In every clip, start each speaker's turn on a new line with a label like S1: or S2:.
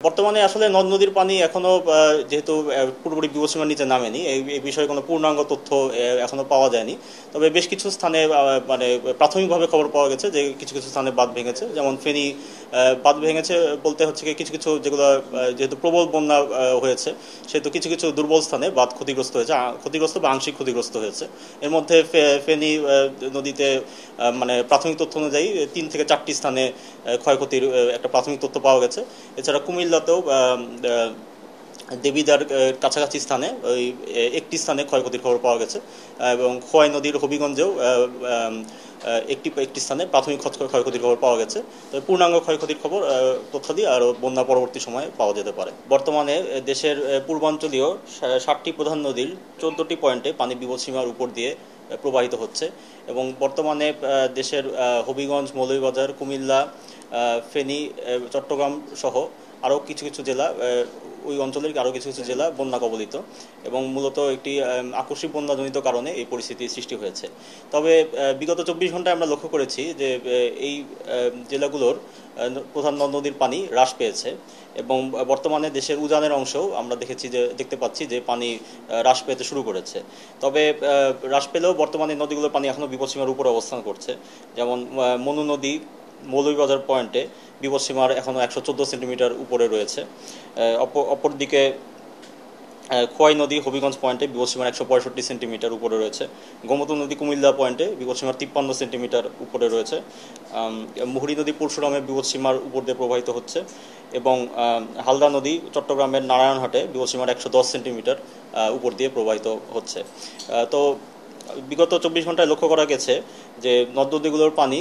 S1: বর্তমানে আসলে নদ নদীর পানি এখনো যেহেতু পুরোপুরি বিপদসীমার নিচে নামেনি, এই বিষয়ে কোনো পূর্ণাঙ্গ তথ্য এখনো পাওয়া যায়নি। তবে বেশ কিছু স্থানে মানে প্রাথমিকভাবে খবর পাওয়া গেছে যে কিছু কিছু স্থানে বাঁধ ভেঙেছে, যেমন ফেনী বাঁধ ভেঙেছে বলতে হচ্ছে কি কিছু কিছু যেগুলো যেহেতু প্রবল বন্যা হয়েছে সেহেতু কিছু কিছু দুর্বল স্থানে বাঁধ ক্ষতিগ্রস্ত হয়েছে, ক্ষতিগ্রস্ত বা আংশিক ক্ষতিগ্রস্ত হয়েছে। এর মধ্যে ফেনী নদীতে মানে প্রাথমিক তথ্য অনুযায়ী 3 থেকে 4টি স্থানে ক্ষয়ক্ষতির একটা প্রাথমিক তথ্য পাওয়া গেছে। এছাড়া কুমিল্লাতেও দেবিদার কাছাকাছি স্থানে ওই একটি স্থানে ক্ষয়ক্ষতির খবর পাওয়া গেছে, এবং খোয়াই নদীর হবিগঞ্জেও একটি একটি স্থানে প্রাথমিক ক্ষয়ক্ষতির খবর পাওয়া গেছে। তবে পূর্ণাঙ্গ ক্ষয়ক্ষতির খবর তথ্যাদি আরও বন্যা পরবর্তী সময়ে পাওয়া যেতে পারে। বর্তমানে দেশের পূর্বাঞ্চলীয় 7টি প্রধান নদীর 14টি পয়েন্টে পানি বিপদসীমার উপর দিয়ে প্রবাহিত হচ্ছে, এবং বর্তমানে দেশের হবিগঞ্জ, মৌলভীবাজার, কুমিল্লা, ফেনী, চট্টগ্রাম সহ আরও কিছু কিছু জেলা, ওই অঞ্চলের আরও কিছু কিছু জেলা বন্যা কবলিত, এবং মূলত একটি আকস্মিক বন্যাজনিত কারণে এই পরিস্থিতির সৃষ্টি হয়েছে। তবে বিগত 24 ঘন্টায় আমরা লক্ষ্য করেছি যে এই জেলাগুলোর প্রধান নদ নদীর পানি হ্রাস পেয়েছে, এবং বর্তমানে দেশের উজানের অংশেও আমরা দেখতে পাচ্ছি যে পানি হ্রাস পেতে শুরু করেছে। তবে হ্রাস পেলেও বর্তমানে নদীগুলোর পানি এখনও বিপদসীমার উপরে অবস্থান করছে। যেমন মনু নদী মৌলভীবাজার পয়েন্টে বিপদসীমার এখনও 114 সেন্টিমিটার উপরে রয়েছে। অপরদিকে খোয়াই নদী হবিগঞ্জ পয়েন্টে বিপদসীমার 165 সেন্টিমিটার উপরে রয়েছে। গোমতী নদী কুমিল্লা পয়েন্টে বিপদসীমার 53 সেন্টিমিটার উপরে রয়েছে। মুহুরী নদী পরশুরামে বিপদসীমার উপর দিয়ে প্রবাহিত হচ্ছে, এবং হালদা নদী চট্টগ্রামের নারায়ণহাটে বিপদসীমার 110 সেন্টিমিটার উপর দিয়ে প্রবাহিত হচ্ছে। তো বিগত 24 ঘন্টায় লক্ষ্য করা গেছে যে নদ নদীগুলোর পানি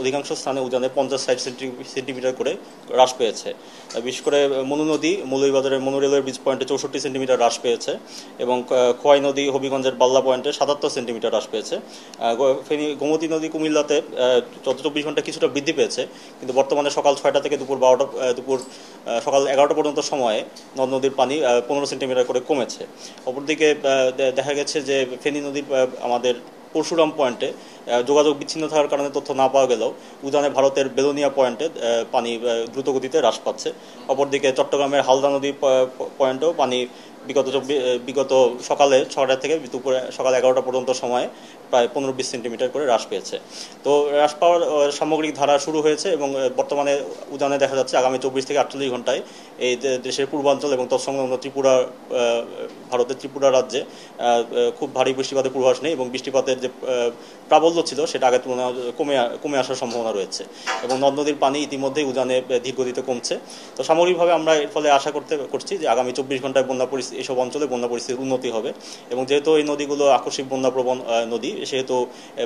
S1: অধিকাংশ স্থানে উজানে 50-60 সেন্টিমিটার করে হ্রাস পেয়েছে। বিশেষ করে মনু নদী মৌলভীবাজারের মনু রেলওয়ে ব্রিজ পয়েন্টে 64 সেন্টিমিটার হ্রাস পেয়েছে, এবং খোয়াই নদী হবিগঞ্জের বাল্লা পয়েন্টে 77 সেন্টিমিটার হ্রাস পেয়েছে। গোমতী নদী কুমিল্লাতে 24 ঘন্টায় কিছুটা বৃদ্ধি পেয়েছে, কিন্তু বর্তমানে সকাল 6টা থেকে সকাল 11টা পর্যন্ত সময়ে নদ নদীর পানি 15 সেন্টিমিটার করে কমেছে। অপরদিকে দেখা গেছে যে ফেনী নদীর আমাদের পরশুরাম পয়েন্টে যোগাযোগ বিচ্ছিন্ন থাকার কারণে তথ্য না পাওয়া গেলেও উজানে ভারতের বেলোনিয়া পয়েন্টে পানি দ্রুতগতিতে হ্রাস পাচ্ছে। অপরদিকে চট্টগ্রামের হালদা নদী পয়েন্টেও পানি বিগত সকালে 6টা থেকে দুপুরে সকাল 11টা পর্যন্ত সময়ে প্রায় 15-20 সেন্টিমিটার করে হ্রাস পেয়েছে। তো হ্রাস পাওয়ার সামগ্রিক ধারা শুরু হয়েছে, এবং বর্তমানে উজানে দেখা যাচ্ছে আগামী 24 থেকে 48 ঘন্টায় এই দেশের পূর্বাঞ্চল এবং তৎসংলগ্ন ভারতের ত্রিপুরা রাজ্যে খুব ভারী বৃষ্টিপাতের পূর্বাভাস নেই, এবং বৃষ্টিপাতের যে প্রাবল্য ছিল সেটা আগের তুলনায় কমে আসার সম্ভাবনা রয়েছে, এবং নদ নদীর পানি ইতিমধ্যেই উজানে ধীর গতিতে কমছে। তো সামগ্রিকভাবে আমরা এর ফলে আশা করছি যে আগামী 24 ঘন্টায় এসব অঞ্চলে বন্যা পরিস্থিতির উন্নতি হবে, এবং যেহেতু এই নদীগুলো আকস্মিক বন্যাপ্রবণ নদী সেহেতু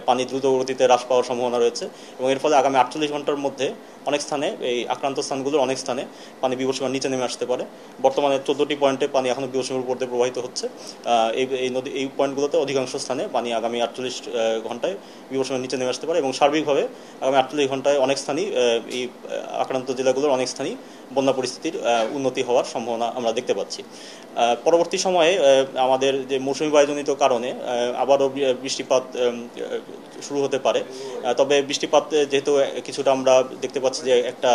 S1: পানি দ্রুত গতিতে হ্রাস পাওয়ার সম্ভাবনা রয়েছে, এবং এর ফলে আগামী 48 ঘন্টার মধ্যে অনেক স্থানে এই আক্রান্ত স্থানগুলোর অনেক স্থানে পানি বিপদসীমার নিচে নেমে আসতে পারে। বর্তমানে 14টি পয়েন্টে পানি এখনও বিপদসীমার উপর দিয়ে প্রবাহিত হচ্ছে। এই পয়েন্টগুলোতে অধিকাংশ স্থানে পানি আগামী 48 ঘন্টায় বিপদসীমার নিচে নেমে আসতে পারে, এবং সার্বিকভাবে আগামী 48 ঘন্টায় অনেক স্থানই এই আক্রান্ত জেলাগুলোর অনেক স্থানই বন্যা পরিস্থিতির উন্নতি হওয়ার সম্ভাবনা আমরা দেখতে পাচ্ছি। পরবর্তী সময়ে আমাদের যে মৌসুমি বায়ুজনিত কারণে আবারও বৃষ্টিপাত শুরু হতে পারে। তবে বৃষ্টিপাত যেহেতু কিছুটা আমরা দেখতে পাচ্ছি যে একটা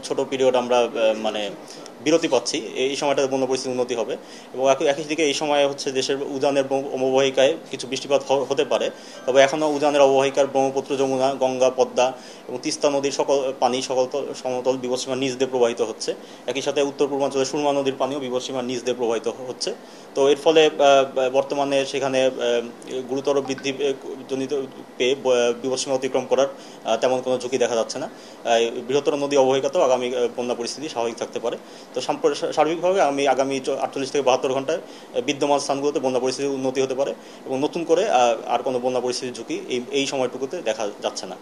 S1: ছোট পিরিয়ড আমরা মানে বিরতি পাচ্ছি, এই সময়টাতে বন্যা পরিস্থিতির উন্নতি হবে, এবং একই দিকে এই সময়ে হচ্ছে দেশের উজানের অববাহিকায় কিছু বৃষ্টিপাত হতে পারে। তবে এখনও উজানের অববাহিকার ব্রহ্মপুত্র, যমুনা, গঙ্গা, পদ্মা এবং তিস্তা নদীর সকল সমতল বিপদসীমার নিচ দিয়ে প্রবাহিত হচ্ছে। একই সাথে উত্তর পূর্বাঞ্চলের সুরমা নদীর পানিও বিপদসীমার নিচ দিয়ে প্রবাহিত হচ্ছে। তো এর ফলে বর্তমানে সেখানে গুরুতর বৃদ্ধি জনিত পেয়ে বিপদসীমা অতিক্রম করার তেমন কোনো ঝুঁকি দেখা যাচ্ছে না। বৃহত্তর নদী অববাহিকাতেও আগামী বন্যা পরিস্থিতি স্বাভাবিক থাকতে পারে। তো সার্বিকভাবে আগামী 48 থেকে 72 ঘন্টায় বিদ্যমান স্থানগুলোতে বন্যা পরিস্থিতির উন্নতি হতে পারে, এবং নতুন করে আর কোনো বন্যা পরিস্থিতির ঝুঁকি এই সময়টুকুতে দেখা যাচ্ছে না।